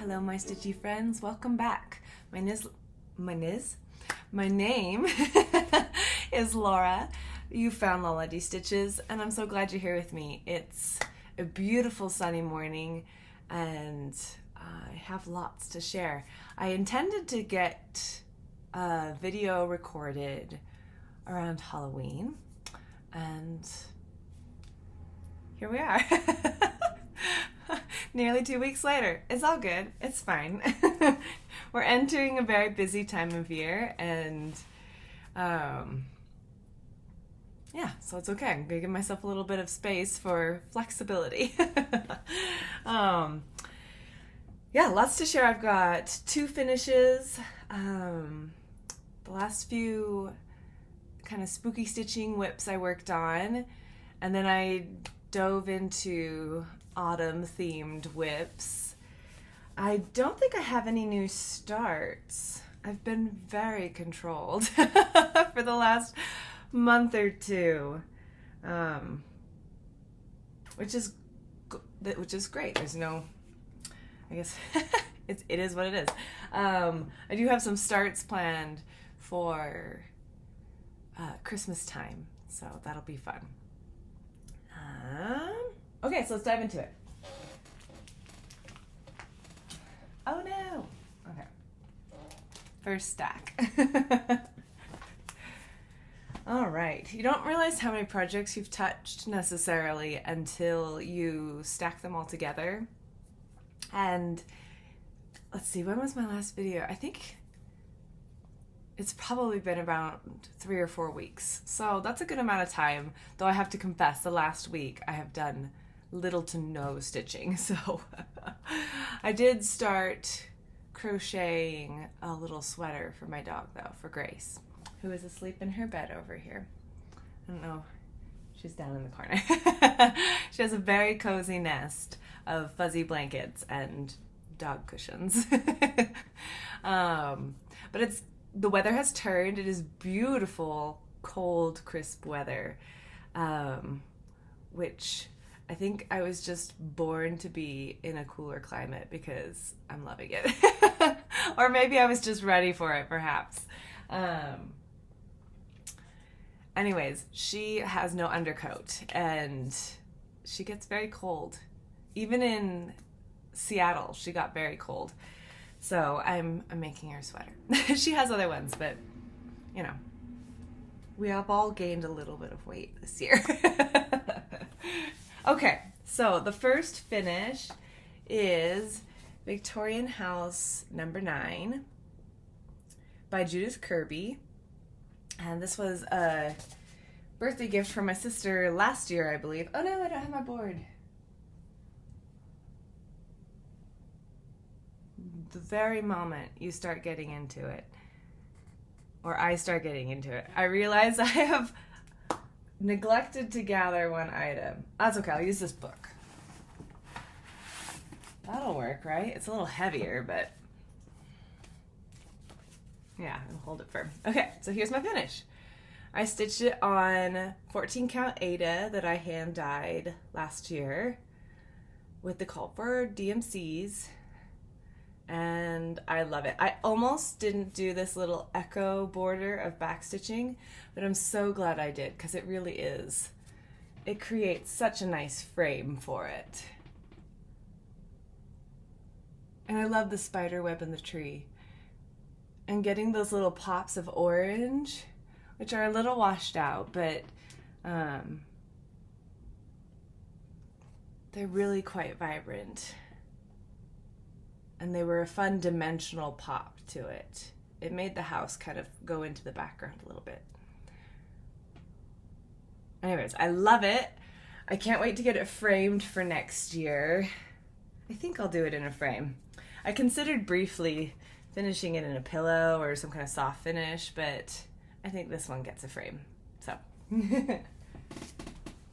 Hello, my Stitchy friends. Welcome back. My name is Laura. You found Lila D Stitches, and I'm so glad you're here with me. It's a beautiful sunny morning, and I have lots to share. I intended to get a video recorded around Halloween, and here we are. Nearly 2 weeks later. It's all good. It's fine. We're entering a very busy time of year, and yeah, so it's okay. I'm gonna give myself a little bit of space for flexibility. Yeah, lots to share. I've got 2 finishes. The last few kind of spooky stitching whips I worked on, and then I dove into autumn themed whips. I don't think I have any new starts. I've been very controlled for the last month or two, which is great. There's no, I guess it is what it is. I do have some starts planned for Christmas time, so that'll be fun. Okay, so let's dive into it. Oh no! Okay. First stack. All right. You don't realize how many projects you've touched necessarily until you stack them all together. And let's see, when was my last video? I think it's probably been about 3 or 4 weeks. So that's a good amount of time, though I have to confess the last week I have done little to no stitching. So I did start crocheting a little sweater for my dog though, for Grace, who is asleep in her bed over here. I don't know, she's down in the corner. She has a very cozy nest of fuzzy blankets and dog cushions. But the weather has turned. It is beautiful, cold, crisp weather, which I think I was just born to be in a cooler climate because I'm loving it. Or maybe I was just ready for it, perhaps. Anyways, she has no undercoat, and she gets very cold. Even in Seattle, she got very cold. So I'm making her a sweater. She has other ones, but, you know, we have all gained a little bit of weight this year. Okay, so the first finish is Victorian House number 9 by Judith Kirby. And this was a birthday gift from my sister last year, I believe. Oh no, I don't have my board. The very moment you start getting into it, or I start getting into it, I realize I have neglected to gather one item. That's okay, I'll use this book. That'll work, right? It's a little heavier, but yeah, I'll hold it firm. Okay, so here's my finish. I stitched it on 14 count Aida that I hand dyed last year with the call for DMCs, and I love it. I almost didn't do this little echo border of backstitching, but I'm so glad I did, because it really is. It creates such a nice frame for it. And I love the spider web in the tree. And getting those little pops of orange, which are a little washed out, but they're really quite vibrant. And they were a fun dimensional pop to it. It made the house kind of go into the background a little bit. Anyways, I love it. I can't wait to get it framed for next year. I think I'll do it in a frame. I considered briefly finishing it in a pillow or some kind of soft finish, but I think this one gets a frame. So, and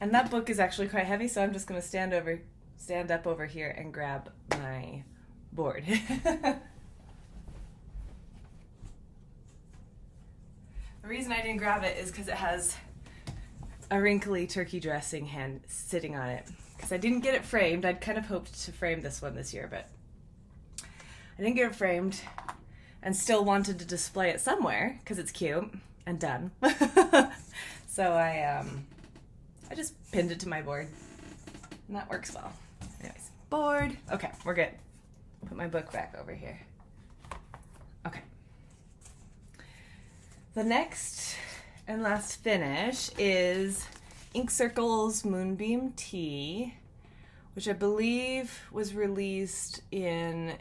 that book is actually quite heavy, so I'm just going to stand up over here and grab my board. The reason I didn't grab it is because it has a wrinkly turkey dressing hand sitting on it. Because I didn't get it framed. I'd kind of hoped to frame this one this year, but I didn't get it framed and still wanted to display it somewhere because it's cute and done. So I just pinned it to my board and that works well. Anyways, board. Okay, we're good. Put my book back over here. Okay. The next and last finish is Ink Circles Moonbeam Tea, which I believe was released in,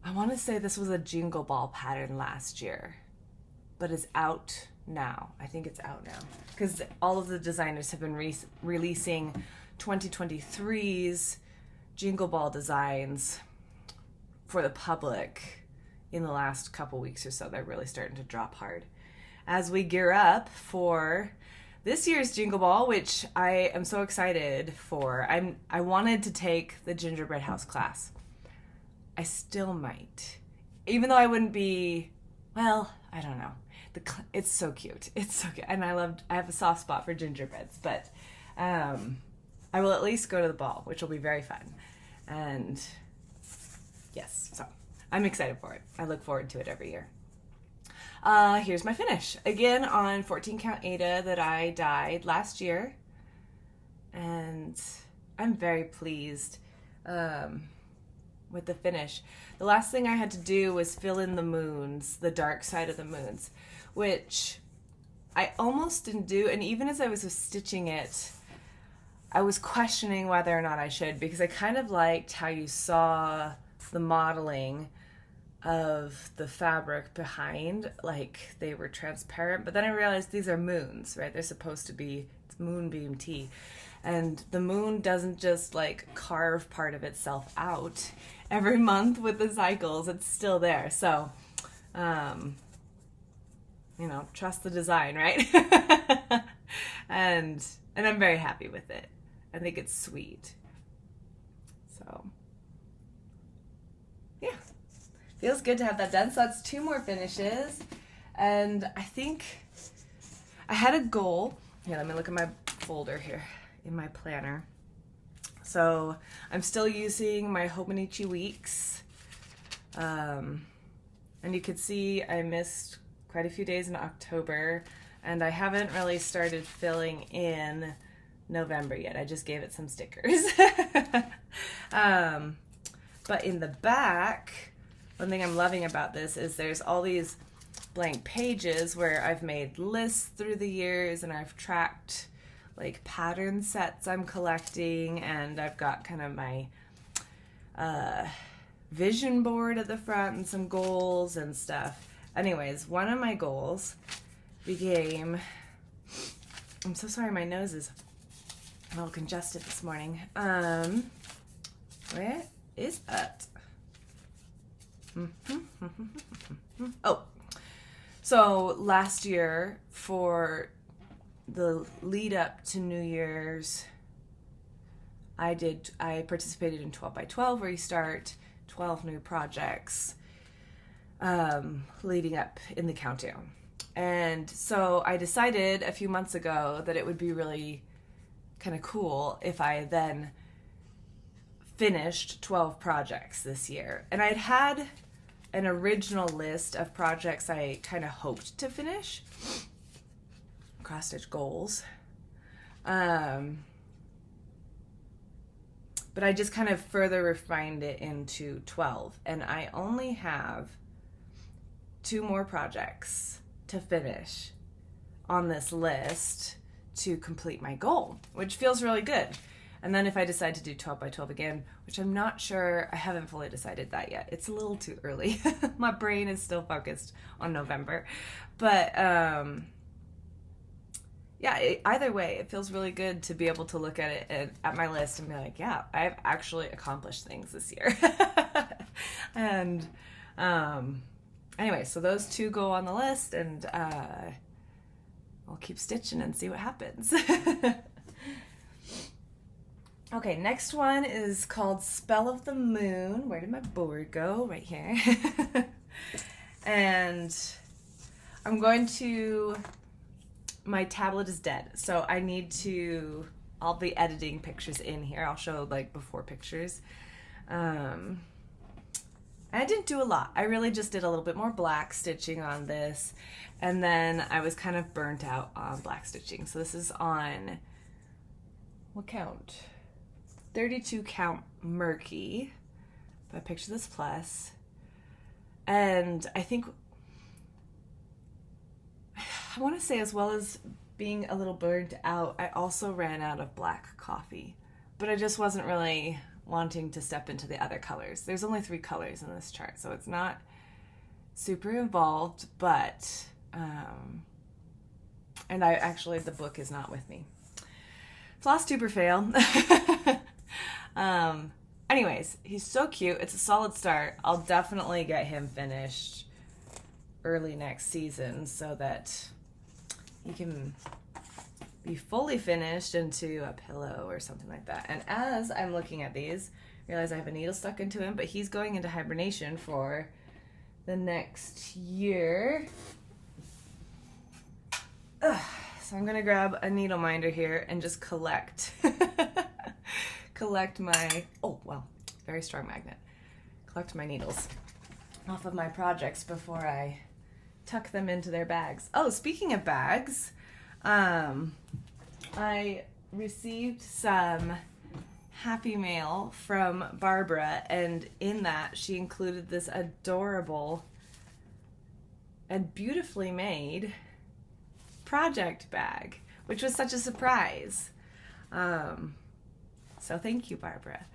I want to say this was a Jingle Ball pattern last year, but it's out now. I think it's out now because all of the designers have been releasing 2023's Jingle Ball designs for the public in the last couple weeks or so. They're really starting to drop hard as we gear up for this year's Jingle Ball, which I am so excited for. I wanted to take the gingerbread house class. I still might, even though I wouldn't be, well, I don't know. It's so cute. It's so cute. And I have a soft spot for gingerbreads, but I will at least go to the ball, which will be very fun. And yes, so I'm excited for it. I look forward to it every year. Here's my finish. Again on 14 count Ada that I dyed last year. And I'm very pleased with the finish. The last thing I had to do was fill in the moons, the dark side of the moons, which I almost didn't do. And even as I was stitching it, I was questioning whether or not I should, because I kind of liked how you saw the modeling of the fabric behind, like they were transparent, but then I realized these are moons, right? They're supposed to be, it's Moonbeam Tea, and the moon doesn't just like carve part of itself out every month with the cycles. It's still there. So you know, trust the design, right? and I'm very happy with it. I think it's sweet. So yeah, feels good to have that done. So that's 2 more finishes. And I think I had a goal. Here, let me look at my folder here in my planner. So I'm still using my Hobonichi weeks. And you could see I missed quite a few days in October, and I haven't really started filling in November yet. I just gave it some stickers. But in the back, one thing I'm loving about this is there's all these blank pages where I've made lists through the years and I've tracked like pattern sets I'm collecting, and I've got kind of my vision board at the front and some goals and stuff. Anyways, one of my goals became, I'm so sorry, my nose is a little congested this morning. Where is it? Oh, so last year for the lead up to New Year's, I participated in 12 by 12, where you start 12 new projects leading up in the countdown. And so I decided a few months ago that it would be really kind of cool if I then finished 12 projects this year. And I'd had an original list of projects I kind of hoped to finish, cross-stitch goals. But I just kind of further refined it into 12. And I only have 2 more projects to finish on this list to complete my goal, which feels really good. And then if I decide to do 12 by 12 again, which I'm not sure, I haven't fully decided that yet. It's a little too early. My brain is still focused on November. But yeah, either way, it feels really good to be able to look at it at my list and be like, yeah, I've actually accomplished things this year. And anyway, so those 2 go on the list, and I'll keep stitching and see what happens. Okay, next one is called Spell of the Moon. Where did my board go? Right here. And I'm going to, my tablet is dead, so I'll be editing pictures in here. I'll show like before pictures. I didn't do a lot. I really just did a little bit more black stitching on this, and then I was kind of burnt out on black stitching. So this is on, what count? 32 count murky, but I picture this plus. And I think, I want to say, as well as being a little burnt out, I also ran out of black coffee, but I just wasn't really wanting to step into the other colors. There's only 3 colors in this chart, so it's not super involved, but, and I actually, the book is not with me. Flosstube or fail. Anyways, he's so cute. It's a solid start. I'll definitely get him finished early next season so that he can be fully finished into a pillow or something like that. And as I'm looking at these, I realize I have a needle stuck into him, but he's going into hibernation for the next year. So I'm gonna grab a needle minder here and just collect my, oh well, very strong magnet, collect my needles off of my projects before I tuck them into their bags. Oh, speaking of bags, I received some happy mail from Barbara, and in that she included this adorable and beautifully made project bag, which was such a surprise. So thank you, Barbara.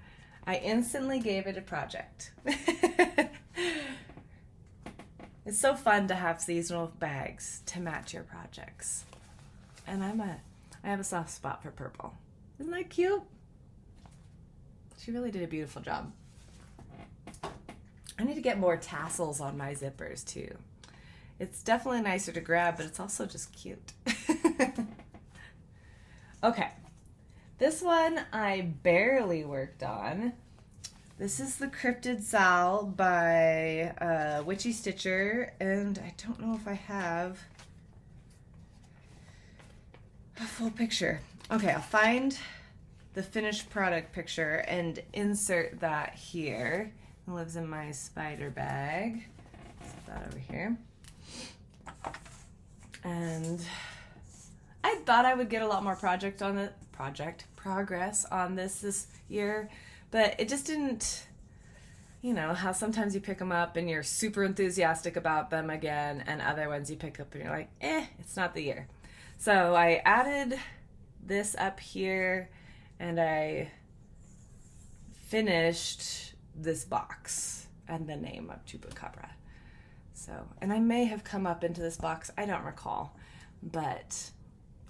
I instantly gave it a project. It's so fun to have seasonal bags to match your projects. And I have a soft spot for purple. Isn't that cute? She really did a beautiful job. I need to get more tassels on my zippers too. It's definitely nicer to grab, but it's also just cute. Okay, this one I barely worked on. This is the Cryptid Z by Witchy Stitcher, and I don't know if I have a full picture. Okay, I'll find the finished product picture and insert that here. It lives in my spider bag. Set that over here. And I thought I would get a lot more progress on this year, but it just didn't, you know, how sometimes you pick them up and you're super enthusiastic about them again, and other ones you pick up and you're like, it's not the year. So I added this up here, and I finished this box and the name of Chupacabra. So, and I may have come up into this box, I don't recall, but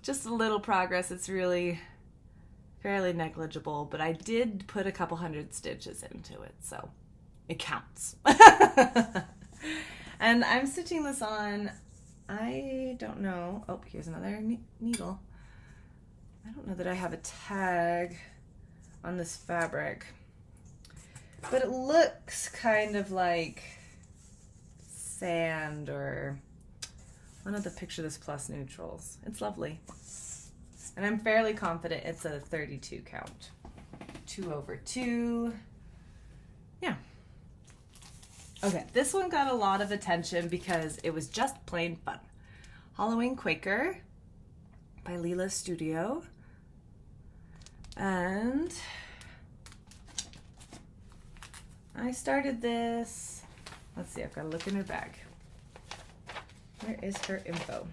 just a little progress. It's really fairly negligible, but I did put a couple hundred stitches into it, so it counts. And I'm stitching this on, I don't know, oh, here's another needle. I don't know that I have a tag on this fabric, but it looks kind of like sand or one of the Picture This Plus neutrals. It's lovely. And I'm fairly confident it's a 32 count. 2/2. Yeah. Okay, this one got a lot of attention because it was just plain fun. Halloween Quaker by Lila Studio. And I started this, let's see, I've got to look in her bag. Where is her info?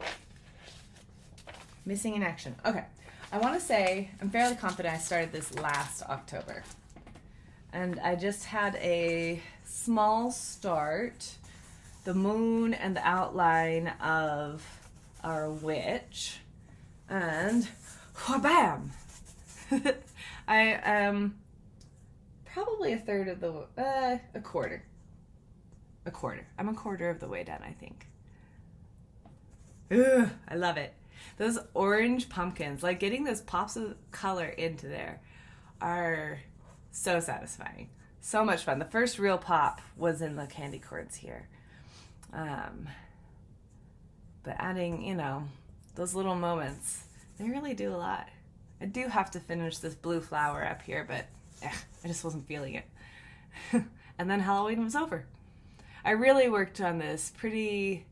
Missing in action. Okay, I want to say, I'm fairly confident I started this last October. And I just had a small start, the moon and the outline of our witch, and wha-bam! I am probably a third of the, a quarter. I'm a quarter of the way done, I think. Ugh, I love it. Those orange pumpkins, like getting those pops of color into there are so satisfying. So much fun. The first real pop was in the candy corns here. But adding, you know, those little moments, they really do a lot. I do have to finish this blue flower up here, but I just wasn't feeling it. And then Halloween was over. I really worked on this fairly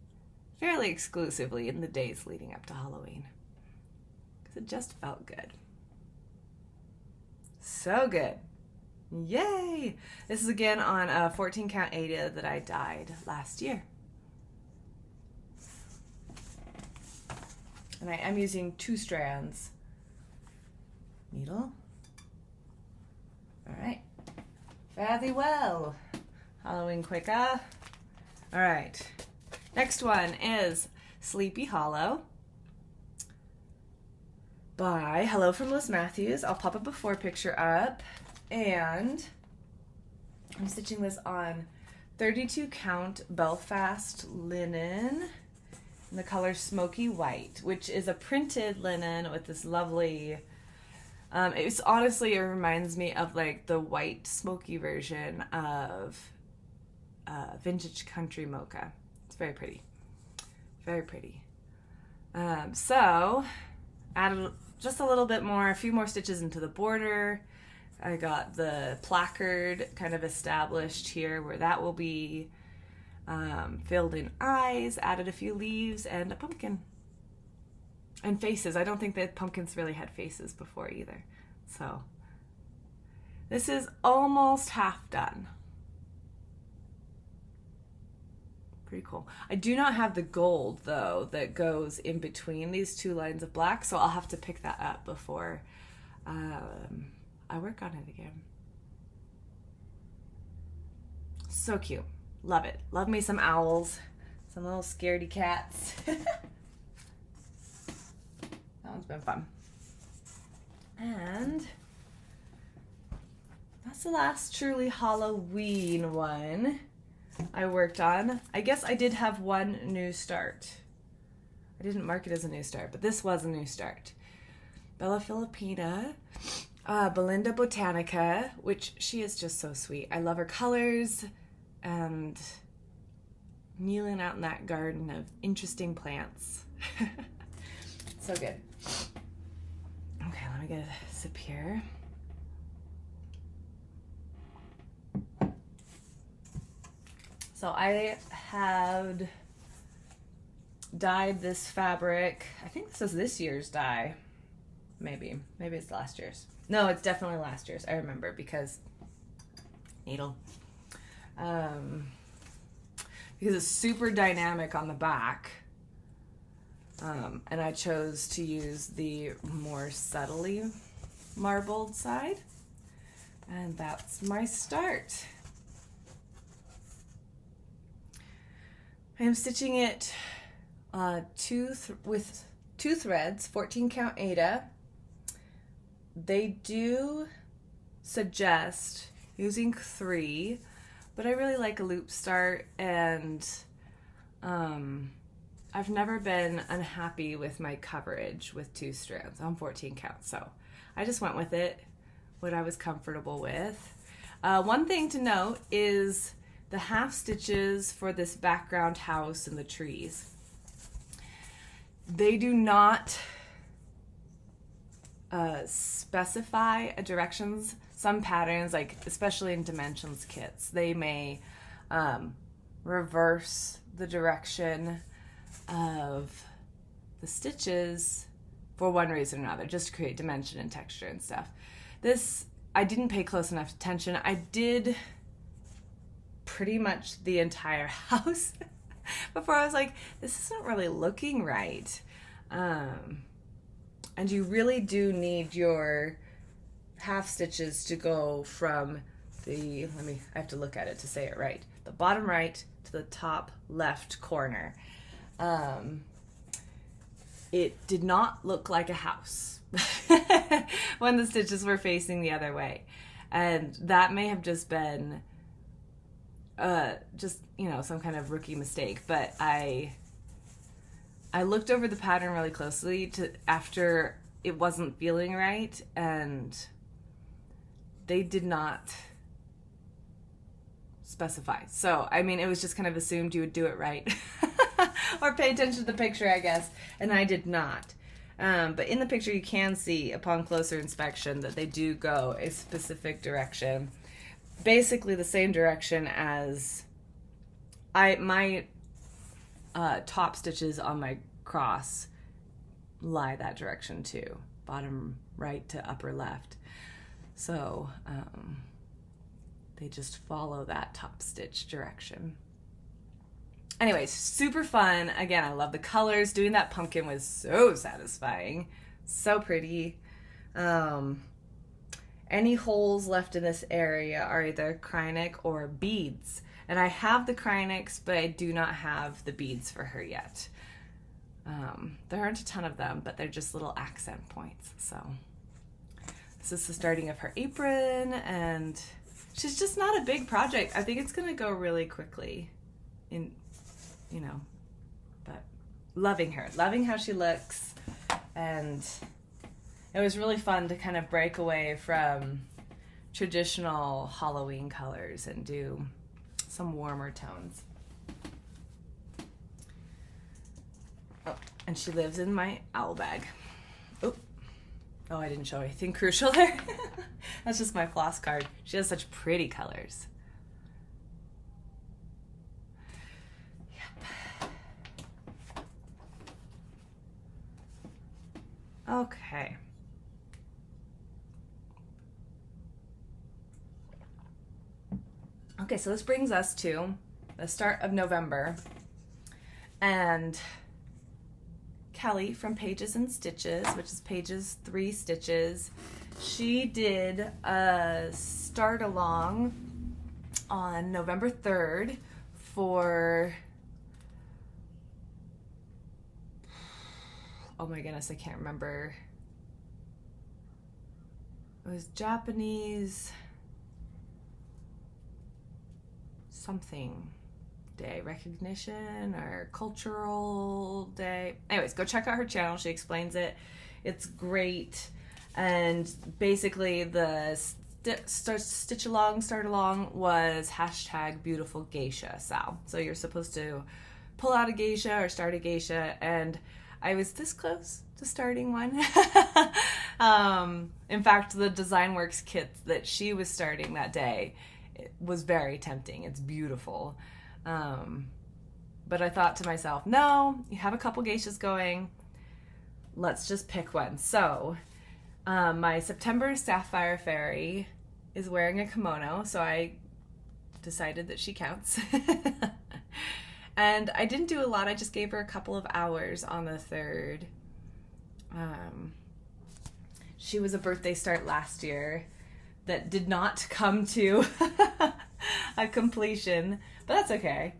exclusively in the days leading up to Halloween, because it just felt good. So good. Yay! This is again on a 14 count Ada that I dyed last year. And I am using 2 strands. Needle. All right. Fare thee well, Halloween Quaker. All right. Next one is Sleepy Hollow by Hello from Liz Matthews. I'll pop a before picture up. And I'm stitching this on 32 count Belfast linen in the color Smoky White, which is a printed linen with this lovely, it's honestly, it reminds me of like the white smoky version of Vintage Country Mocha. It's very pretty. Very pretty. So added just a little bit more, a few more stitches into the border. I got the placard kind of established here where that will be, filled in eyes, added a few leaves and a pumpkin. And faces. I don't think that pumpkins really had faces before either. So this is almost half done. Pretty cool. I do not have the gold though that goes in between these 2 lines of black, so I'll have to pick that up before I work on it again. So cute. Love it. Love me some owls. Some little scaredy cats. That one's been fun. And that's the last truly Halloween one I worked on. I guess I did have one new start. I didn't mark it as a new start, but this was a new start. Bella Filippina. Belinda Botanica, which she is just so sweet. I love her colors and kneeling out in that garden of interesting plants. So good. Okay, let me get a sip here. So I had dyed this fabric. I think this is this year's dye. Maybe it's last year's. No, it's definitely last year's. I remember because needle. Because it's super dynamic on the back. And I chose to use the more subtly marbled side. And that's my start. I am stitching it with 2 threads, 14 count Ada. They do suggest using 3, but I really like a loop start, and I've never been unhappy with my coverage with 2 strands on 14 count, so I just went with it, what I was comfortable with. One thing to note is the half stitches for this background house and the trees. They do not specify a directions. Some patterns, like especially in dimensions kits, they may reverse the direction of the stitches for one reason or another, just to create dimension and texture and stuff. This, I didn't pay close enough attention. I did pretty much the entire house before I was like, this isn't really looking right. And you really do need your half stitches to go from the, I have to look at it to say it right, the bottom right to the top left corner. It did not look like a house when the stitches were facing the other way. And that may have just been some kind of rookie mistake, but I looked over the pattern really closely after it wasn't feeling right, and they did not specify. So, I mean, it was just kind of assumed you would do it right or pay attention to the picture, I guess, and I did not. But in the picture you can see upon closer inspection that they do go a specific direction. basically the same direction as my top stitches on my cross lie that direction too, bottom right to upper left. So they just follow that top stitch direction. Anyways, super fun. Again, I love the colors. Doing that pumpkin was so satisfying. So pretty. Any holes left in this area are either Krynic or beads. And I have the Krynics, but I do not have the beads for her yet. There aren't a ton of them, but they're just little accent points. So this is the starting of her apron, and she's just not a big project. I think it's going to go really quickly, but loving her, loving how she looks. And it was really fun to kind of break away from traditional Halloween colors and do some warmer tones. Oh, and she lives in my owl bag. Oh, I didn't show anything crucial there. That's just my floss card. She has such pretty colors. Yep. Okay. Okay, so this brings us to the start of November, and Kelly from Pages and Stitches, which is Pages 3 Stitches, she did a start along on November 3rd for, oh my goodness, I can't remember. It was Japanese something day, recognition or cultural day. Anyways, go check out her channel. She explains it. It's great. And basically the start along was hashtag beautiful geisha Sal. So you're supposed to pull out a geisha or start a geisha, and I was this close to starting one. In fact, the Designworks kit that she was starting that day, it was very tempting. It's beautiful. But I thought to myself, no, you have a couple geishas going. Let's just pick one. So my September Sapphire Fairy is wearing a kimono, so I decided that she counts. And I didn't do a lot. I just gave her a couple of hours on the 3rd. She was a birthday start last year that did not come to a completion, but that's okay.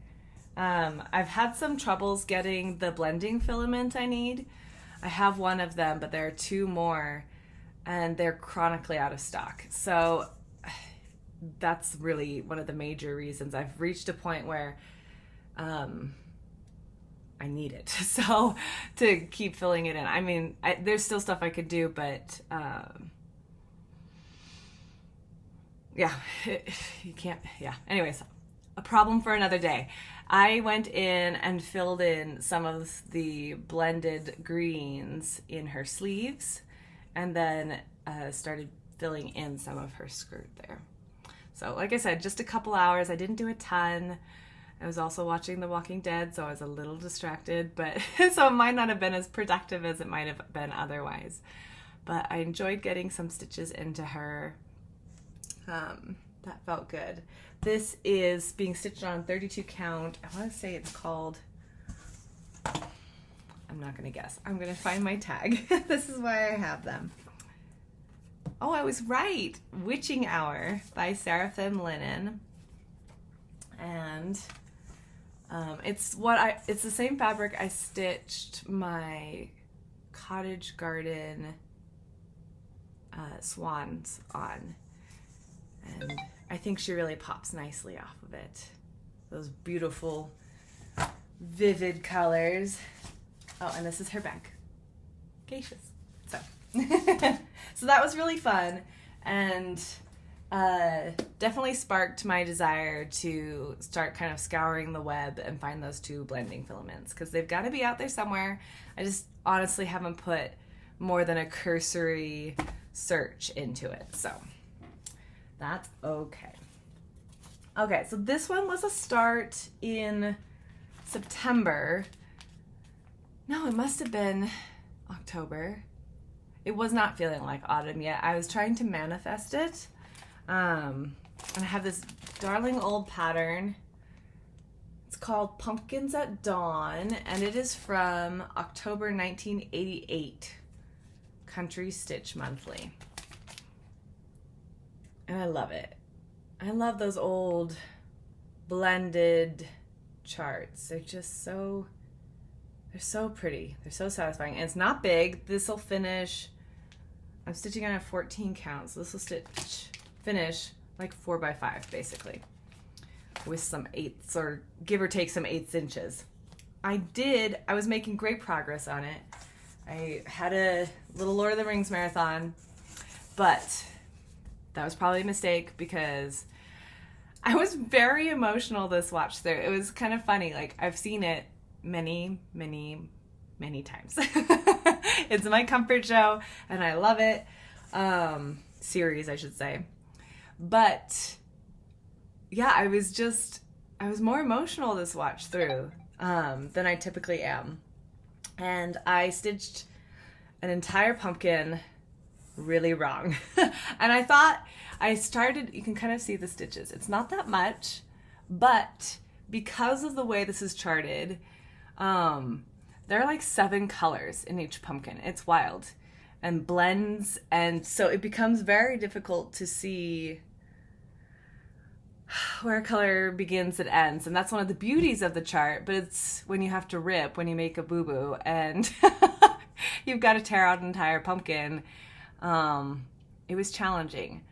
I've had some troubles getting the blending filament I need. I have one of them, but there are 2 more, and they're chronically out of stock. So that's really one of the major reasons. I've reached a point where I need it, so to keep filling it in. I mean, there's still stuff I could do, but yeah, you can't, yeah. Anyways, a problem for another day. I went in and filled in some of the blended greens in her sleeves, and then started filling in some of her skirt there. So like I said, just a couple hours. I didn't do a ton. I was also watching The Walking Dead, so I was a little distracted, but so it might not have been as productive as it might have been otherwise. But I enjoyed getting some stitches into her. That felt good. This is being stitched on 32 count. I want to say it's called, I'm not going to guess. I'm going to find my tag. This is why I have them. Oh, I was right. Witching Hour by Seraphim Linen. And it's the same fabric I stitched my Cottage Garden swans on. And I think she really pops nicely off of it. Those beautiful, vivid colors. Oh, and this is her bag. Geishas. So, so that was really fun, and definitely sparked my desire to start kind of scouring the web and find those 2 blending filaments, because they've got to be out there somewhere. I just honestly haven't put more than a cursory search into it, so that's okay. Okay, so this one was a start in September. No, it must have been October. It was not feeling like autumn yet. I was trying to manifest it. And I have this darling old pattern. It's called Pumpkins at Dawn, and it is from October 1988, Country Stitch Monthly. And I love it. I love those old blended charts. They're just so, they're so pretty. They're so satisfying. And it's not big. This will finish, I'm stitching on a 14 count, so this will finish like 4x5 basically, with some eighths, or give or take some 1/8 inches. I was making great progress on it. I had a little Lord of the Rings marathon, but that was probably a mistake because I was very emotional this watch through. It was kind of funny. Like, I've seen it many, many, many times. It's my comfort show and I love it. Series, I should say. But yeah, I was more emotional this watch through than I typically am. And I stitched an entire pumpkin really wrong. And I thought you can kind of see the stitches. It's not that much, but because of the way this is charted, there are like 7 colors in each pumpkin. It's wild and blends. And so it becomes very difficult to see where color begins and ends. And that's one of the beauties of the chart, but it's when you have to rip, when you make a boo-boo and you've got to tear out an entire pumpkin. It was challenging.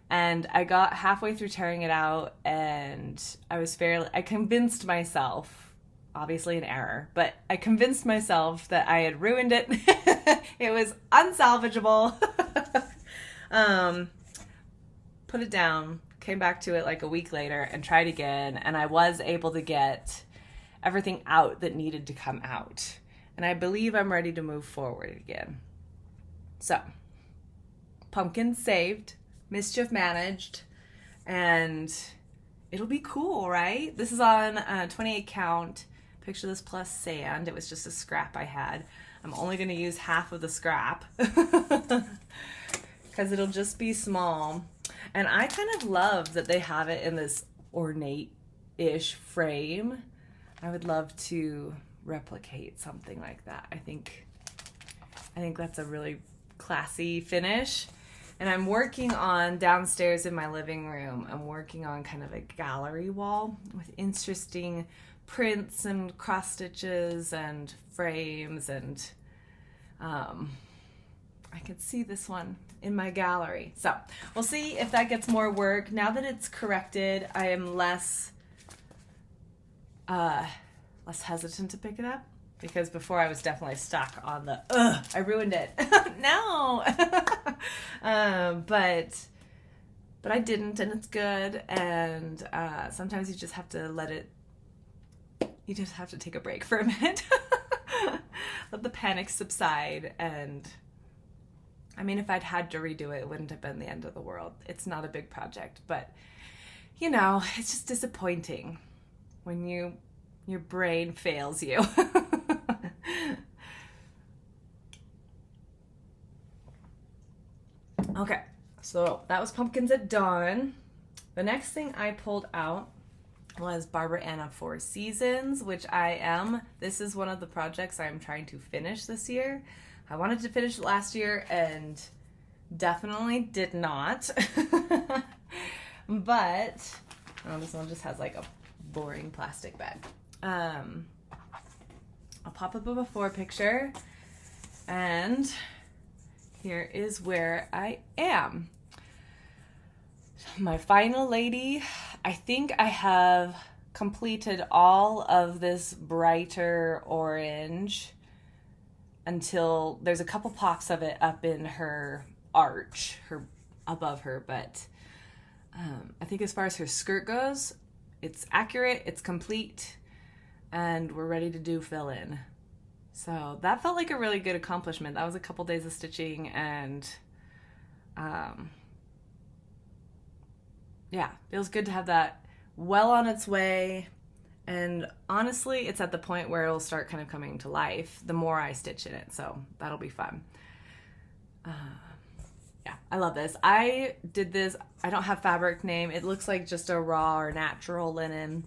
And I got halfway through tearing it out and I convinced myself, obviously an error, but I convinced myself that I had ruined it. It was unsalvageable. Put it down, came back to it like a week later and tried again. And I was able to get everything out that needed to come out. And I believe I'm ready to move forward again. So, pumpkin saved, mischief managed, and it'll be cool, right? This is on 28 count. Picture this plus sand. It was just a scrap I had. I'm only going to use half of the scrap because it'll just be small. And I kind of love that they have it in this ornate-ish frame. I would love to replicate something like that. I think that's a really classy finish. And I'm working on, downstairs in my living room, I'm working on kind of a gallery wall with interesting prints and cross stitches and frames, and I can see this one in my gallery. So we'll see if that gets more work. Now that it's corrected, I am less hesitant to pick it up, because before I was definitely stuck on the, I ruined it. No. But I didn't, and it's good. And sometimes you just have to you just have to take a break for a minute. Let the panic subside. And I mean, if I'd had to redo it, it wouldn't have been the end of the world. It's not a big project, but you know, it's just disappointing when your brain fails you. Okay, so that was Pumpkins at Dawn. The next thing I pulled out was Barbara Anna Four Seasons, which this is one of the projects I'm trying to finish this year. I wanted to finish it last year and definitely did not. But, this one just has like a boring plastic bag. I'll pop up a before picture, and here is where I am. My final lady. I think I have completed all of this brighter orange until there's a couple pops of it up in her arch, above her, but I think as far as her skirt goes, it's accurate, it's complete, and we're ready to do fill in. So that felt like a really good accomplishment. That was a couple days of stitching, and yeah, feels good to have that well on its way. And honestly, it's at the point where it'll start kind of coming to life the more I stitch in it. So that'll be fun. Yeah, I love this. I did this. I don't have fabric name. It looks like just a raw or natural linen.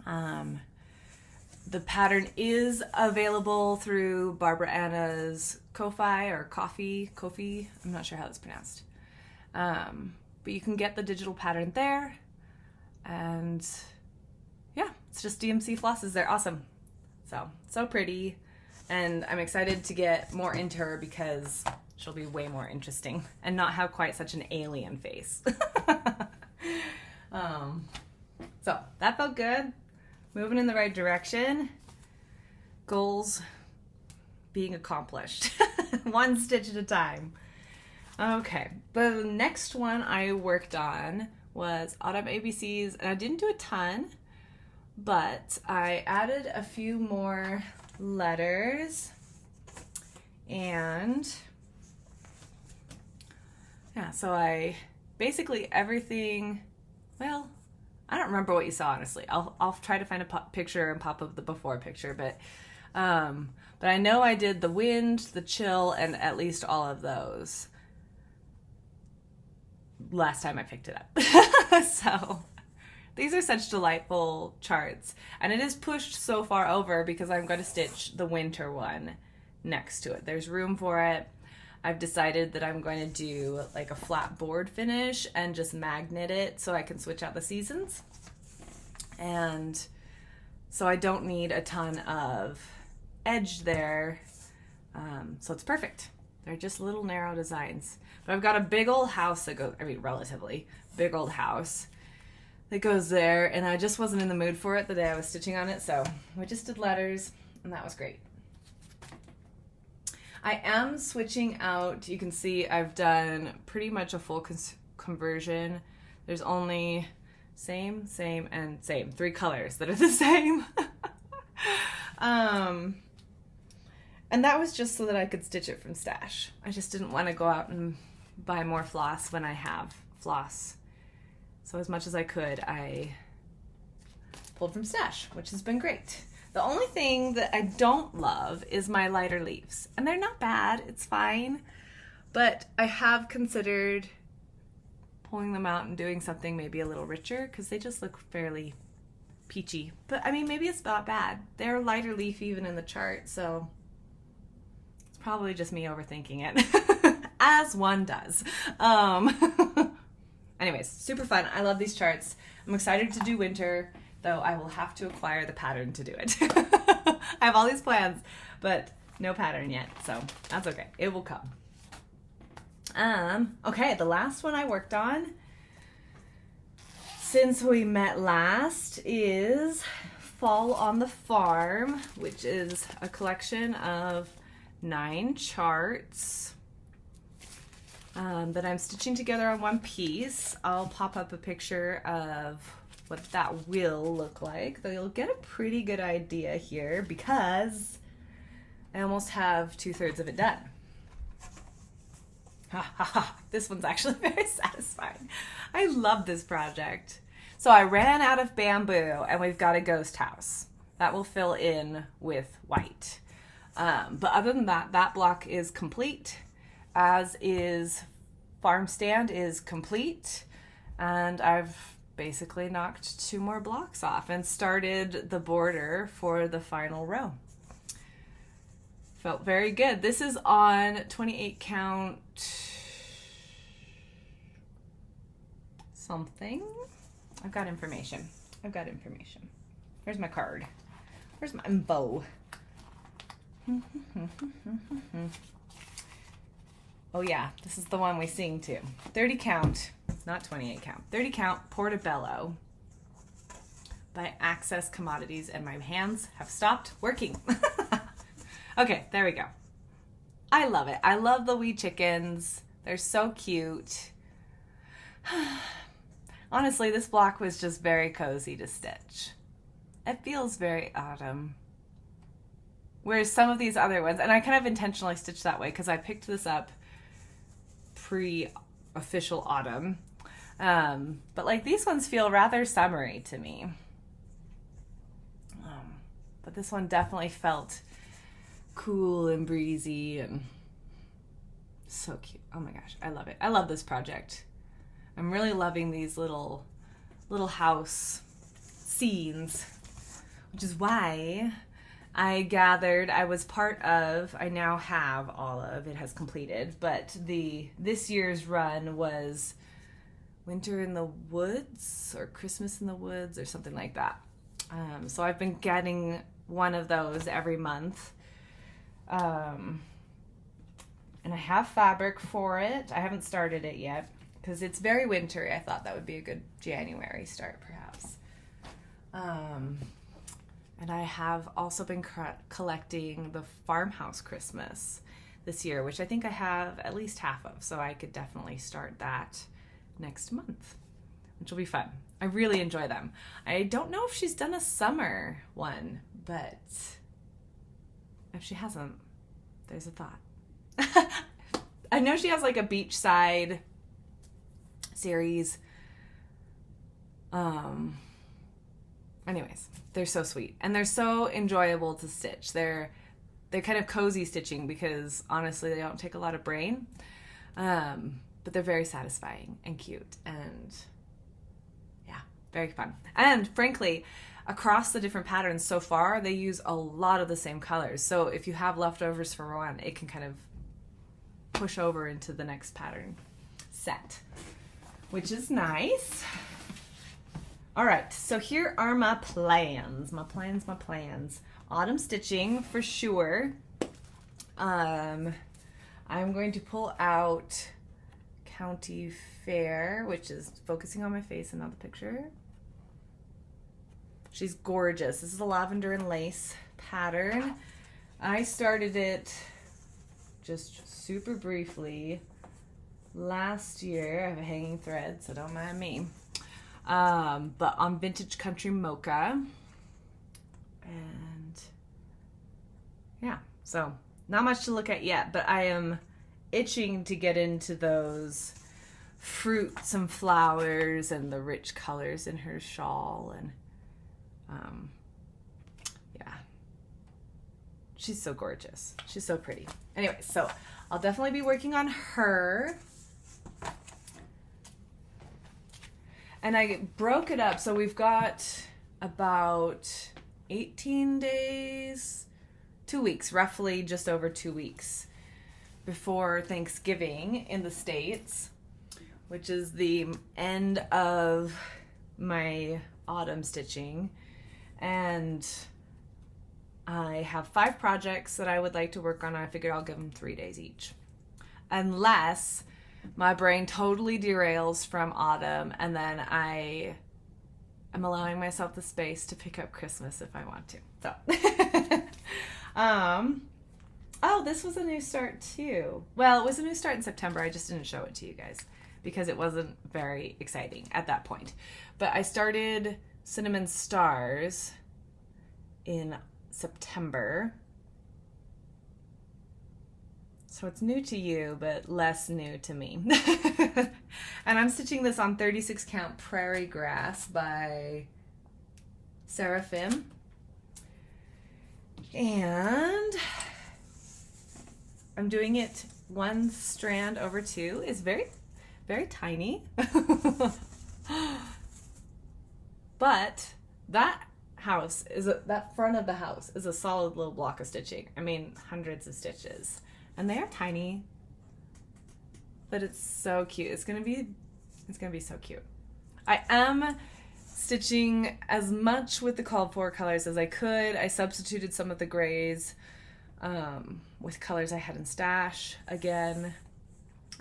The pattern is available through Barbara Anna's Ko-Fi or Ko-Fi. I'm not sure how it's pronounced. But you can get the digital pattern there. And yeah, it's just DMC flosses. They're awesome. So pretty. And I'm excited to get more into her because she'll be way more interesting and not have quite such an alien face. So that felt good. Moving in the right direction. Goals being accomplished. One stitch at a time. Okay, the next one I worked on was Autumn ABCs, and I didn't do a ton, but I added a few more letters, and yeah, so I basically everything, well, I don't remember what you saw, honestly. I'll try to find a picture and pop up the before picture, but I know I did the wind, the chill, and at least all of those last time I picked it up. So these are such delightful charts, and it is pushed so far over because I'm going to stitch the winter one next to it. There's room for it. I've decided that I'm going to do like a flat board finish and just magnet it so I can switch out the seasons. And so I don't need a ton of edge there. So it's perfect. They're just little narrow designs. But I've got a big old house that goes, I mean, relatively big old house that goes there. And I just wasn't in the mood for it the day I was stitching on it. So we just did letters and that was great. I am switching out, you can see I've done pretty much a full conversion. There's only same, and same. 3 colors that are the same. And that was just so that I could stitch it from stash. I just didn't want to go out and buy more floss when I have floss. So as much as I could, I pulled from stash, which has been great. The only thing that I don't love is my lighter leaves. And they're not bad, it's fine. But I have considered pulling them out and doing something maybe a little richer because they just look fairly peachy. But I mean, maybe it's not bad. They're lighter leaf even in the chart, so it's probably just me overthinking it, as one does. Anyways, super fun. I love these charts. I'm excited to do winter, though I will have to acquire the pattern to do it. I have all these plans, but no pattern yet, so that's okay. It will come. Okay, the last one I worked on since we met last is Fall on the Farm, which is a collection of 9 charts that I'm stitching together on one piece. I'll pop up a picture of what that will look like, though you'll get a pretty good idea here because I almost have 2/3 of it done. Ha ha ha, this one's actually very satisfying. I love this project. So I ran out of bamboo and we've got a ghost house. That will fill in with white. But other than that, that block is complete, as is farm stand is complete. And I've basically knocked 2 more blocks off and started the border for the final row. Felt very good. This is on 28 count something. I've got information. Where's my card? Where's my info? Oh yeah, this is the one we sing to. 30 count, not 28 count. 30 count Portobello by Access Commodities, and my hands have stopped working. Okay, there we go. I love it. I love the wee chickens. They're so cute. Honestly, this block was just very cozy to stitch. It feels very autumn. Whereas some of these other ones, and I kind of intentionally stitched that way because I picked this up pre-official autumn. But like these ones feel rather summery to me. But this one definitely felt cool and breezy and so cute. Oh my gosh, I love it. I love this project. I'm really loving these little house scenes, which is why I gathered, I was part of, I now have all of, it has completed, but this year's run was Winter in the Woods or Christmas in the Woods or something like that. So I've been getting one of those every month. And I have fabric for it. I haven't started it yet because it's very wintry. I thought that would be a good January start perhaps. And I have also been collecting the Farmhouse Christmas this year, which I think I have at least half of, so I could definitely start that next month, which will be fun. I really enjoy them. I don't know if she's done a summer one, but if she hasn't, there's a thought. I know she has like a beachside series. Anyways, they're so sweet and they're so enjoyable to stitch. They're kind of cozy stitching because honestly they don't take a lot of brain, but they're very satisfying and cute and yeah, very fun. And frankly, across the different patterns so far, they use a lot of the same colors. So if you have leftovers for one, it can kind of push over into the next pattern set, which is nice. All right, so here are my plans. My plans. Autumn stitching for sure. I'm going to pull out County Fair, which is focusing on my face and not the picture. She's gorgeous. This is a lavender and lace pattern. I started it just super briefly last year. I have a hanging thread, so don't mind me. But on Vintage Country Mocha. And yeah, so not much to look at yet, but I am itching to get into those fruits and flowers and the rich colors in her shawl. And yeah, she's so gorgeous. She's so pretty. Anyway, so I'll definitely be working on her. And I broke it up, so we've got about 18 days, 2 weeks, roughly just over 2 weeks before Thanksgiving in the States, which is the end of my autumn stitching. And I have 5 projects that I would like to work on. I figured I'll give them 3 days each. Unless my brain totally derails from autumn, and then I am allowing myself the space to pick up Christmas if I want to. So, oh, this was a new start too. Well, it was a new start in September. I just didn't show it to you guys because it wasn't very exciting at that point. But I started Cinnamon Stars in September. So it's new to you, but less new to me. And I'm stitching this on 36 count Prairie Grass by Seraphim. And I'm doing it 1 strand over 2. It's very, very tiny. But that house is that front of the house is a solid little block of stitching. I mean, hundreds of stitches. And they are tiny, but it's so cute. It's gonna be so cute. I am stitching as much with the called for colors as I could. I substituted some of the grays with colors I had in stash again.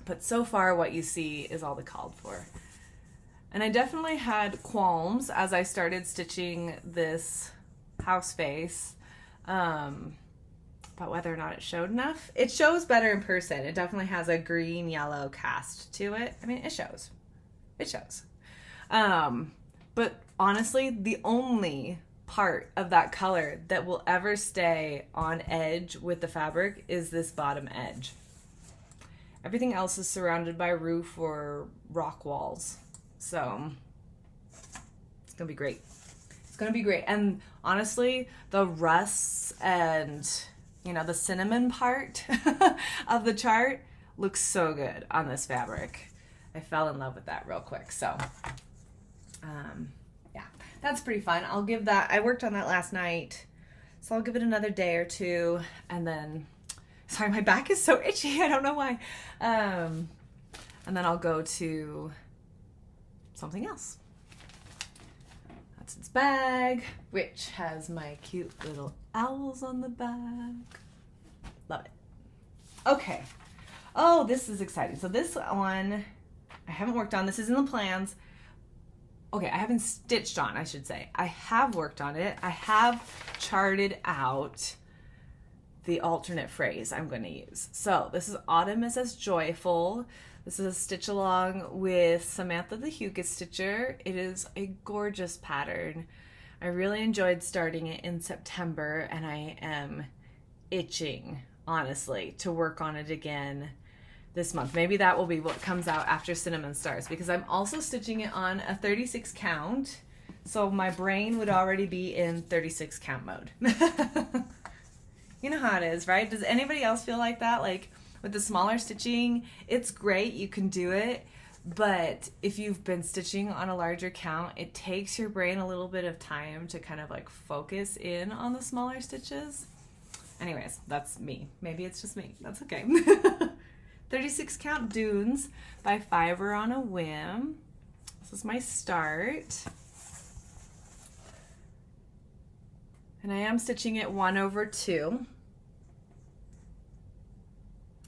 But so far what you see is all the called for. And I definitely had qualms as I started stitching this house face. About whether or not it showed enough. It shows better in person. It definitely has a green-yellow cast to it. I mean, it shows. It shows. But honestly, the only part of that color that will ever stay on edge with the fabric is this bottom edge. Everything else is surrounded by roof or rock walls. So it's gonna be great. It's gonna be great. And honestly, the rusts and, you know, the cinnamon part of the chart looks so good on this fabric. I fell in love with that real quick. So yeah, that's pretty fun. I'll give that, I worked on that last night, so I'll give it another day or two, and then, sorry, my back is so itchy, I don't know why. And then I'll go to something else. That's its bag, which has my cute little owls on the back. Love it. Okay. Oh, this is exciting. So this one I haven't worked on. This is in the plans. Okay, I haven't stitched on, I should say. I have worked on it. I have charted out the alternate phrase I'm going to use. So this is Autumn is as Joyful. This is a stitch along with Samantha the Hugget Stitcher. It is a gorgeous pattern. I really enjoyed starting it in September, and I am itching, honestly, to work on it again this month. Maybe that will be what comes out after Cinnamon Stars, because I'm also stitching it on a 36 count, so my brain would already be in 36 count mode. You know how it is, right? Does anybody else feel like that? Like with the smaller stitching, it's great, you can do it, but if you've been stitching on a larger count, it takes your brain a little bit of time to kind of like focus in on the smaller stitches. Anyways, that's me. Maybe it's just me. That's okay. 36 count Dunes by Fiber on a Whim. This is my start. And I am stitching it 1/2,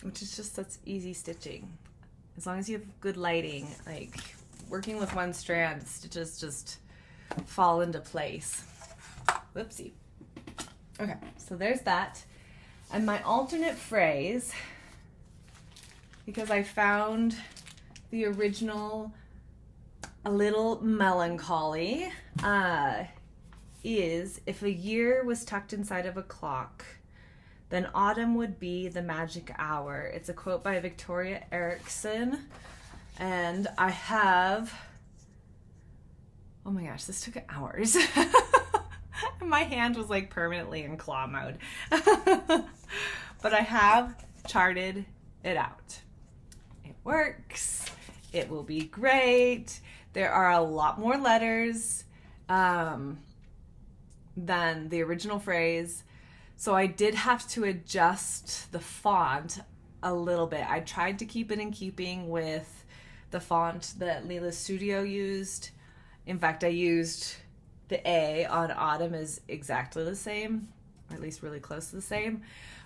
which is just such easy stitching. As long as you have good lighting, like working with one strand, stitches just fall into place. Whoopsie. Okay, so there's that. And my alternate phrase, because I found the original a little melancholy, is if a year was tucked inside of a clock, then autumn would be the magic hour. It's a quote by Victoria Erickson, and I have, oh my gosh, this took hours. My hand was like permanently in claw mode. But I have charted it out. It works. It will be great. There are a lot more letters than the original phrase. So I did have to adjust the font a little bit. I tried to keep it in keeping with the font that Lila Studio used. In fact, I used the A on autumn is exactly the same, or at least really close to the same.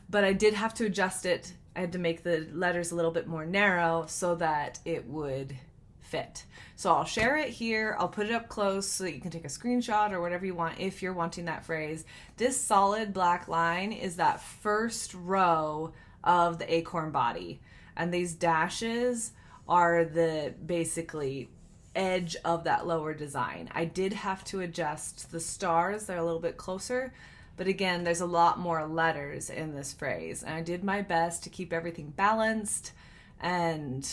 But I did have to adjust it. I had to make the letters a little bit more narrow so that it would fit. So I'll share it here. I'll put it up close so that you can take a screenshot or whatever you want if you're wanting that phrase. This solid black line is that first row of the acorn body. And these dashes are the basically edge of that lower design. I did have to adjust the stars. They're a little bit closer. But again, there's a lot more letters in this phrase. And I did my best to keep everything balanced and,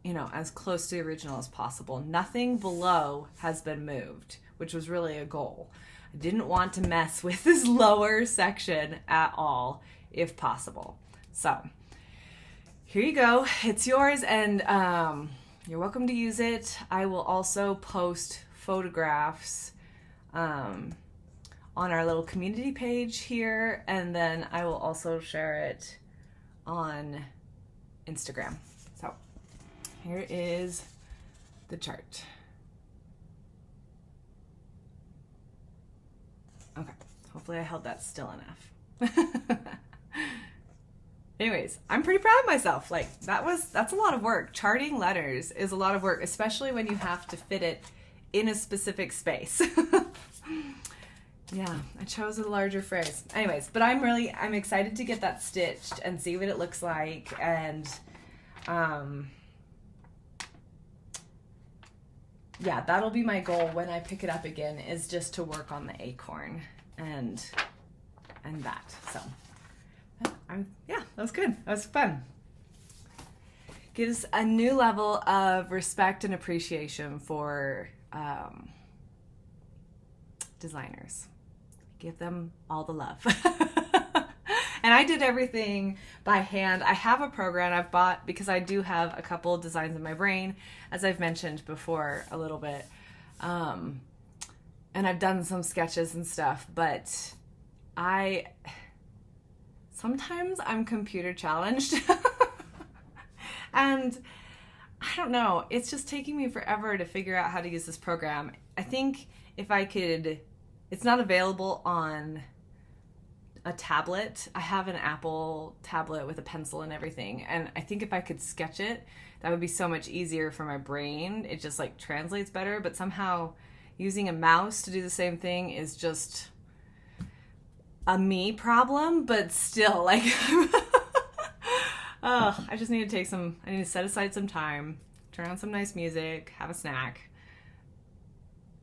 you know, as close to the original as possible. Nothing below has been moved, which was really a goal. I didn't want to mess with this lower section at all, if possible. So here you go. It's yours, and you're welcome to use it. I will also post photographs on our little community page here, and then I will also share it on Instagram. So here is the chart. Okay, hopefully I held that still enough. Anyways, I'm pretty proud of myself. Like that's a lot of work. Charting letters is a lot of work, especially when you have to fit it in a specific space. Yeah, I chose a larger phrase. Anyways, but I'm excited to get that stitched and see what it looks like. And yeah, that'll be my goal when I pick it up again, is just to work on the acorn and that. So yeah, that was good. That was fun. gives a new level of respect and appreciation for designers. Give them all the love. And I did everything by hand. I have a program I've bought because I do have a couple designs in my brain, as I've mentioned before a little bit. And I've done some sketches and stuff, but sometimes I'm computer challenged. And I don't know, it's just taking me forever to figure out how to use this program. I think if I could, it's not available on a tablet. I have an Apple tablet with a pencil and everything, and I think if I could sketch it, that would be so much easier for my brain. It just like translates better, but somehow using a mouse to do the same thing is just a me problem, but still, like, oh, I just need to I need to set aside some time, turn on some nice music, have a snack,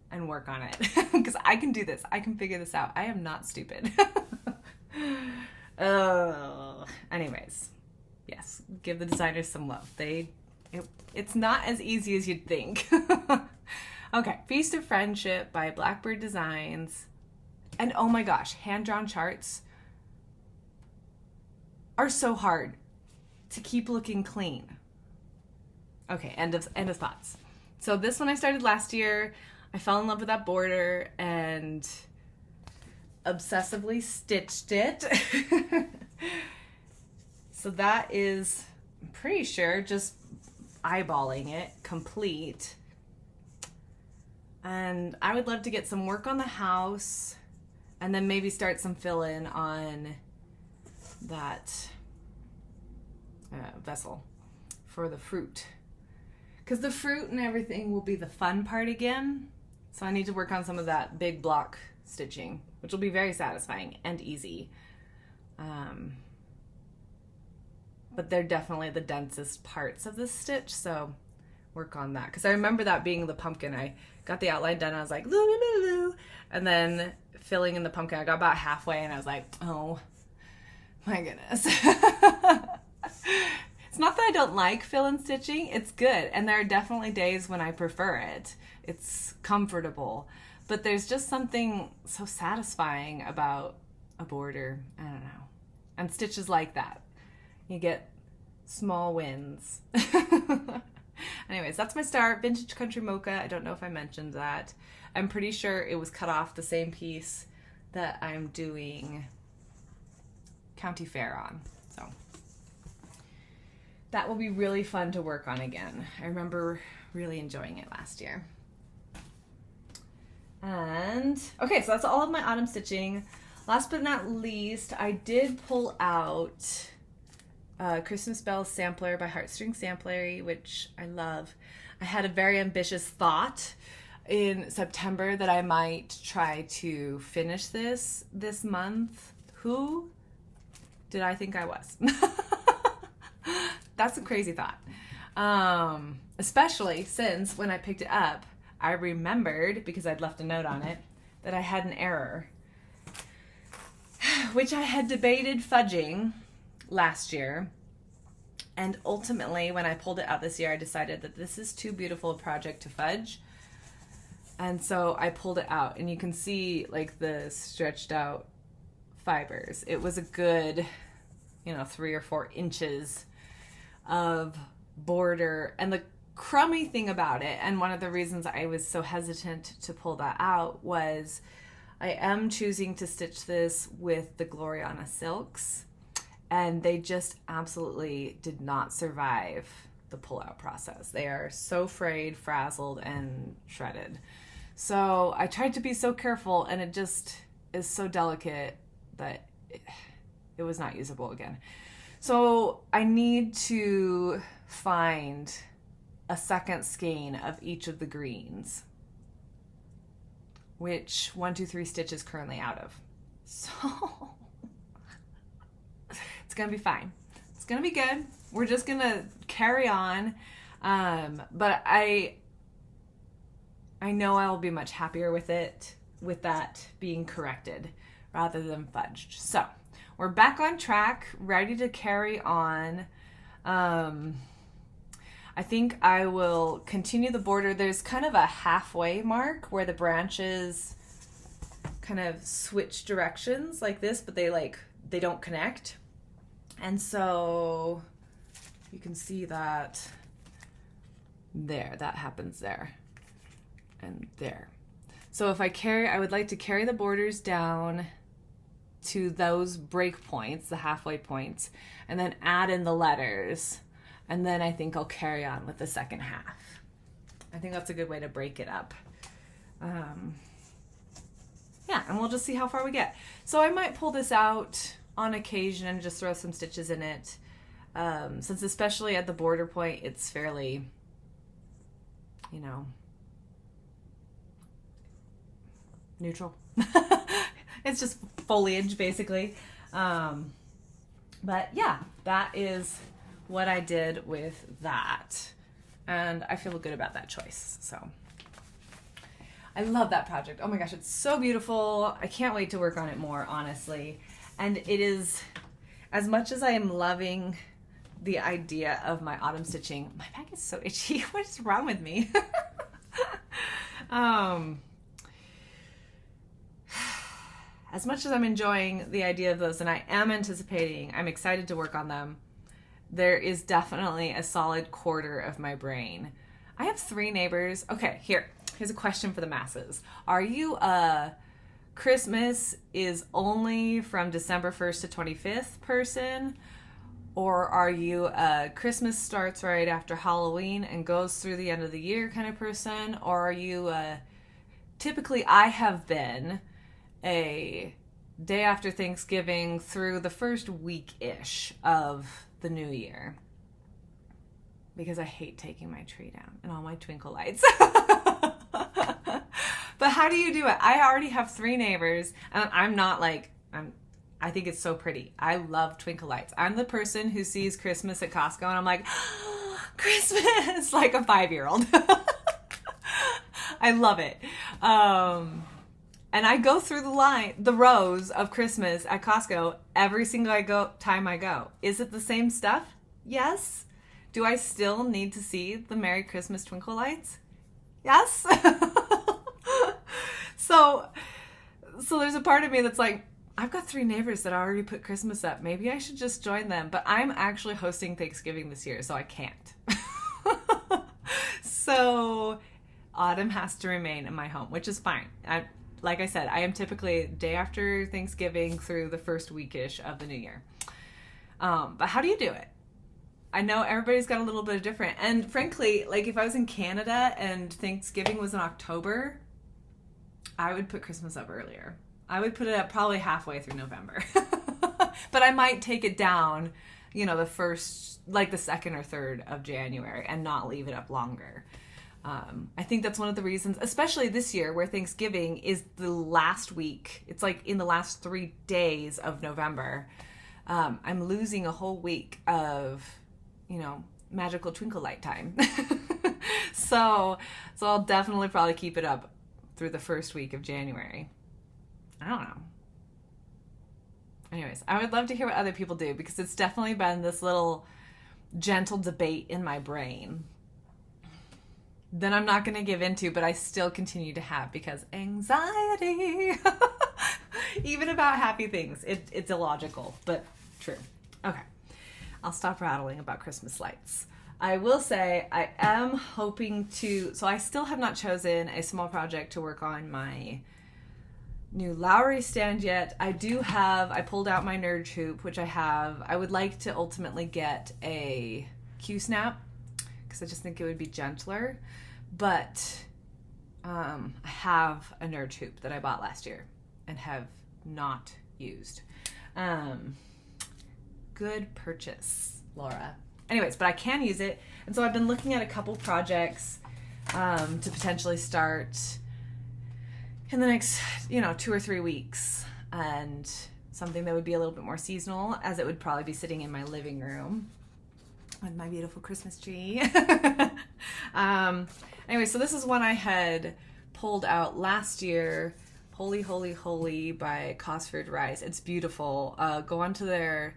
and work on it. Because I can do this. I can figure this out. I am not stupid. Anyways, yes, give the designers some love. It's not as easy as you'd think. Okay, Feast of Friendship by Blackbird Designs. And oh my gosh, hand-drawn charts are so hard to keep looking clean. Okay, end of thoughts. So this one I started last year. I fell in love with that border and obsessively stitched it. So that is, I'm pretty sure, just eyeballing it complete. And I would love to get some work on the house and then maybe start some fill-in on that vessel for the fruit. Because the fruit and everything will be the fun part again. So I need to work on some of that big block stitching, which will be very satisfying and easy. But they're definitely the densest parts of the stitch, so work on that. Because I remember that being the pumpkin. I got the outline done, I was like, loo, loo, loo, loo. And then filling in the pumpkin, I got about halfway and I was like, oh my goodness. It's not that I don't like fill-in stitching, it's good. And there are definitely days when I prefer it. It's comfortable. But there's just something so satisfying about a border. I don't know. And stitches like that. You get small wins. Anyways, that's my start. Vintage Country Mocha. I don't know if I mentioned that. I'm pretty sure it was cut off the same piece that I'm doing County Fair on. So that will be really fun to work on again. I remember really enjoying it last year. And okay, so that's all of my autumn stitching. Last but not least, I did pull out Christmas Bells Sampler by Heartstring Samplery, which I love. I had a very ambitious thought in September that I might try to finish this month. Who did I think I was? That's a crazy thought. Especially since when I picked it up, I remembered, because I'd left a note on it, that I had an error, which I had debated fudging last year. And ultimately, when I pulled it out this year, I decided that this is too beautiful a project to fudge. And so I pulled it out, and you can see like the stretched out fibers. It was a good, 3 or 4 inches of border. And the crummy thing about it, and one of the reasons I was so hesitant to pull that out, was I am choosing to stitch this with the Gloriana silks, and they just absolutely did not survive the pull-out process. They are so frayed, frazzled, and shredded. So I tried to be so careful, and it just is so delicate that it was not usable again. So I need to find a second skein of each of the greens, which 1, 2, 3 Stitch is currently out of. So it's gonna be fine. It's gonna be good. We're just gonna carry on. But I know I will be much happier with it, with that being corrected rather than fudged. So we're back on track, ready to carry on. I think I will continue the border. There's kind of a halfway mark where the branches kind of switch directions like this, but they don't connect. And so you can see that there, that happens there and there. So if I would like to carry the borders down to those break points, the halfway points, and then add in the letters. And then I think I'll carry on with the second half. I think that's a good way to break it up. Yeah, and we'll just see how far we get. So I might pull this out on occasion and just throw some stitches in it. Since especially at the border point, it's fairly, you know, neutral. It's just foliage, basically. But yeah, that is what I did with that. And I feel good about that choice. So I love that project. Oh my gosh, it's so beautiful. I can't wait to work on it more, honestly. And it is, as much as I am loving the idea of my autumn stitching, my back is so itchy. What is wrong with me? As much as I'm enjoying the idea of those, and I am anticipating, I'm excited to work on them, there is definitely a solid quarter of my brain. I have 3 neighbors. Okay, here's a question for the masses. Are you a Christmas is only from December 1st to 25th person? Or are you a Christmas starts right after Halloween and goes through the end of the year kind of person? Or are you typically I have been a day after Thanksgiving through the first week-ish of the new year, because I hate taking my tree down and all my twinkle lights. But how do you do it? I already have 3 neighbors, and I'm not like, I think it's so pretty. I love twinkle lights. I'm the person who sees Christmas at Costco and I'm like, oh, Christmas, like a 5-year-old. I love it. And I go through the rows of Christmas at Costco every single time I go. Is it the same stuff? Yes. Do I still need to see the Merry Christmas twinkle lights? Yes. So there's a part of me that's like, I've got 3 neighbors that already put Christmas up. Maybe I should just join them. But I'm actually hosting Thanksgiving this year, so I can't. So autumn has to remain in my home, which is fine. Like I said, I am typically day after Thanksgiving through the first weekish of the new year. But how do you do it? I know everybody's got a little bit of different. And frankly, like if I was in Canada and Thanksgiving was in October, I would put Christmas up earlier. I would put it up probably halfway through November. But I might take it down, the 2nd or 3rd of January and not leave it up longer. I think that's one of the reasons, especially this year where Thanksgiving is the last week. It's like in the last 3 days of November. I'm losing a whole week of, magical twinkle light time. So I'll definitely probably keep it up through the first week of January. I don't know. Anyways, I would love to hear what other people do because it's definitely been this little gentle debate in my brain that I'm not going to give into, but I still continue to have because anxiety, even about happy things, it's illogical, but true. Okay. I'll stop rattling about Christmas lights. I will say I am hoping so I still have not chosen a small project to work on my new Lowry stand yet. I pulled out my nerd hoop, which I would like to ultimately get a Q-snap because I just think it would be gentler. But I have a nerd hoop that I bought last year and have not used. Good purchase, Laura. Anyways, but I can use it. And so I've been looking at a couple projects to potentially start in the next, 2 or 3 weeks. And something that would be a little bit more seasonal, as it would probably be sitting in my living room with my beautiful Christmas tree. Anyway, so this is one I had pulled out last year, Holy, Holy, Holy by Cosford Rice. It's beautiful. Go onto their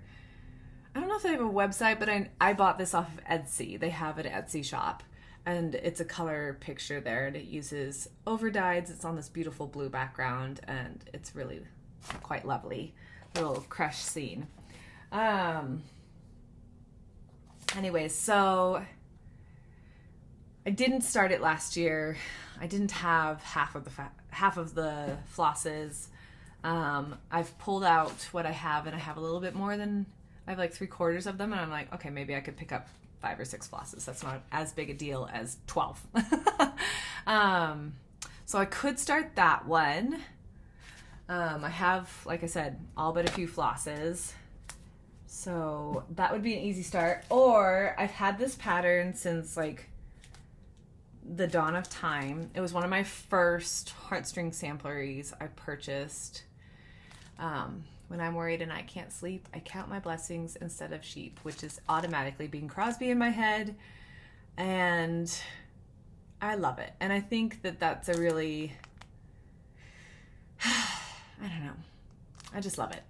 I don't know if they have a website, but I bought this off of Etsy. They have an Etsy shop, and it's a color picture there, and it uses overdyes. It's on this beautiful blue background, and it's really quite lovely. Little crush scene. Anyways, so I didn't start it last year. I didn't have half of the flosses. I've pulled out what I have, and I have a little bit more than, I have like 3/4 of them, and I'm like, okay, maybe I could pick up 5 or 6 flosses. That's not as big a deal as 12. So I could start that one. I have, like I said, all but a few flosses. So that would be an easy start. Or I've had this pattern since like the dawn of time. It was one of my first heartstring sampleries I purchased. When I'm worried and I can't sleep, I count my blessings instead of sheep, which is automatically Bing Crosby in my head. And I love it. And I think that that's a really, I don't know. I just love it.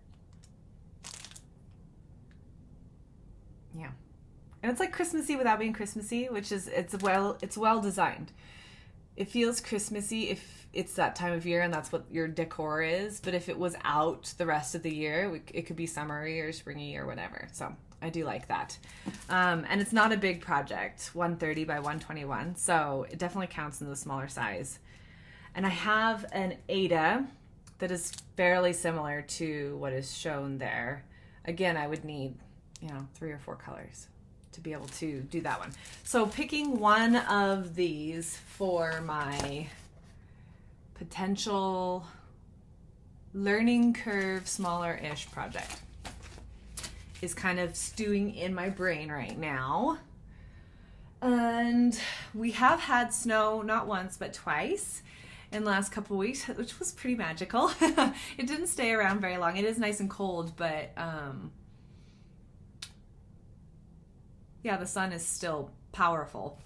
Yeah. And it's like Christmassy without being Christmassy, which is, it's well designed. It feels Christmassy if it's that time of year and that's what your decor is. But if it was out the rest of the year, it could be summery or springy or whatever. So I do like that. And it's not a big project, 130 by 121. So it definitely counts in the smaller size. And I have an Ada that is fairly similar to what is shown there. Again, I would need, 3 or 4 colors to be able to do that one. So picking one of these for my potential learning curve smaller-ish project is kind of stewing in my brain right now. And we have had snow not once but twice in the last couple of weeks, which was pretty magical. It didn't stay around very long. It is nice and cold, but yeah, the sun is still powerful.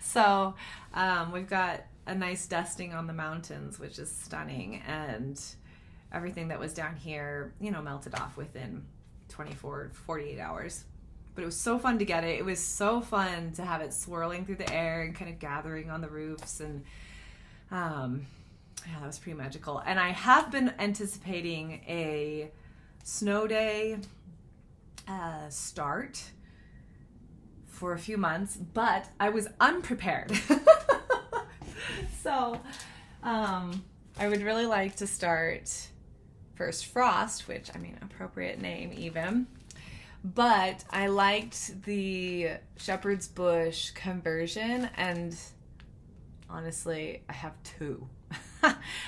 So we've got a nice dusting on the mountains, which is stunning, and everything that was down here, melted off within 24, 48 hours. But it was so fun to get it. It was so fun to have it swirling through the air and kind of gathering on the roofs, and yeah, that was pretty magical. And I have been anticipating a snow day start for a few months, but I was unprepared. So I would really like to start First Frost, which, appropriate name even. But I liked the Shepherd's Bush conversion, and honestly, I have 2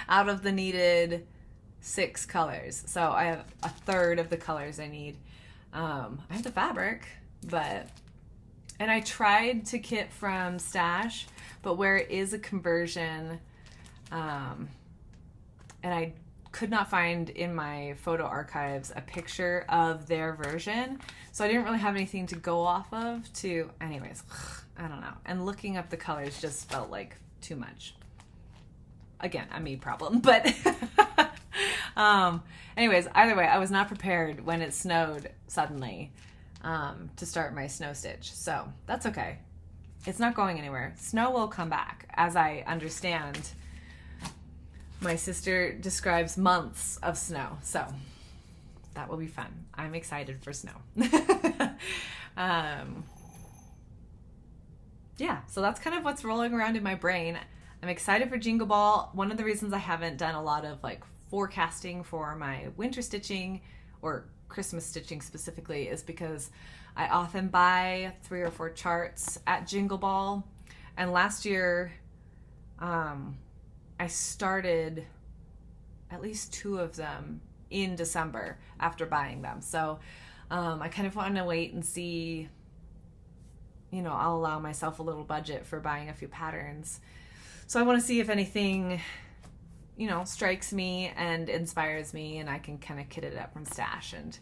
out of the needed 6 colors. So I have a third of the colors I need. I have the fabric, and I tried to kit from Stash, but where it is a conversion, and I could not find in my photo archives a picture of their version, so I didn't really have anything to go off of anyways, I don't know. And looking up the colors just felt like too much. Again, a me problem, but anyways, either way, I was not prepared when it snowed suddenly to start my snow stitch. So that's okay. It's not going anywhere. Snow will come back. As I understand, my sister describes months of snow. So that will be fun. I'm excited for snow. Yeah, so that's kind of what's rolling around in my brain. I'm excited for Jingle Ball. One of the reasons I haven't done a lot of forecasting for my winter stitching or Christmas stitching specifically is because I often buy 3 or 4 charts at Jingle Ball. And last year, I started at least 2 of them in December after buying them. So I kind of want to wait and see, I'll allow myself a little budget for buying a few patterns. So I want to see if anything, strikes me and inspires me, and I can kind of kit it up from Stash, and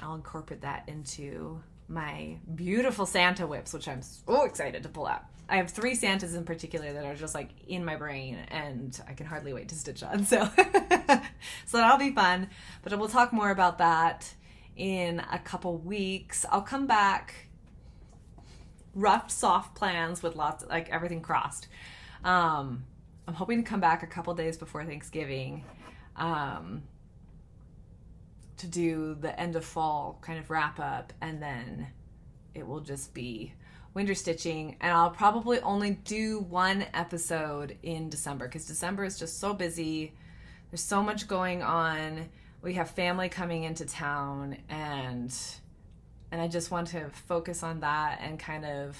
I'll incorporate that into my beautiful Santa whips, which I'm so excited to pull out. I have 3 Santas in particular that are just in my brain, and I can hardly wait to stitch on. So that'll be fun, but we'll talk more about that in a couple weeks. I'll come back, rough, soft plans with lots, like everything crossed. I'm hoping to come back a couple days before Thanksgiving to do the end of fall kind of wrap up, and then it will just be winter stitching, and I'll probably only do one episode in December because December is just so busy. There's so much going on. We have family coming into town, and I just want to focus on that and kind of,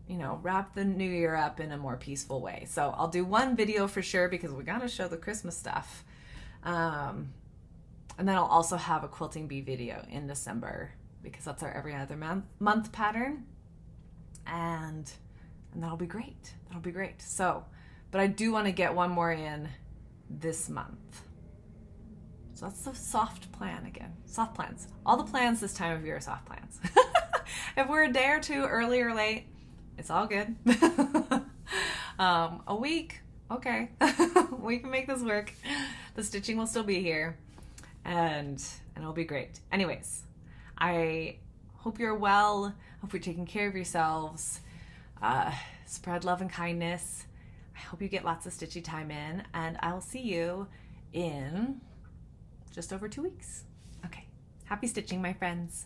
you know, wrap the new year up in a more peaceful way. So I'll do one video for sure because we gotta show the Christmas stuff. And then I'll also have a quilting bee video in December because that's our every other month pattern. And that'll be great. That'll be great. So, but I do want to get one more in this month. So that's the soft plan again. Soft plans. All the plans this time of year are soft plans. If we're a day or two early or late, it's all good. A week, okay. We can make this work. The stitching will still be here, and it'll be great. Anyways, I hope you're well. Hope you're taking care of yourselves. Spread love and kindness. I hope you get lots of stitchy time in, and I'll see you in just over 2 weeks. Okay. Happy stitching, my friends.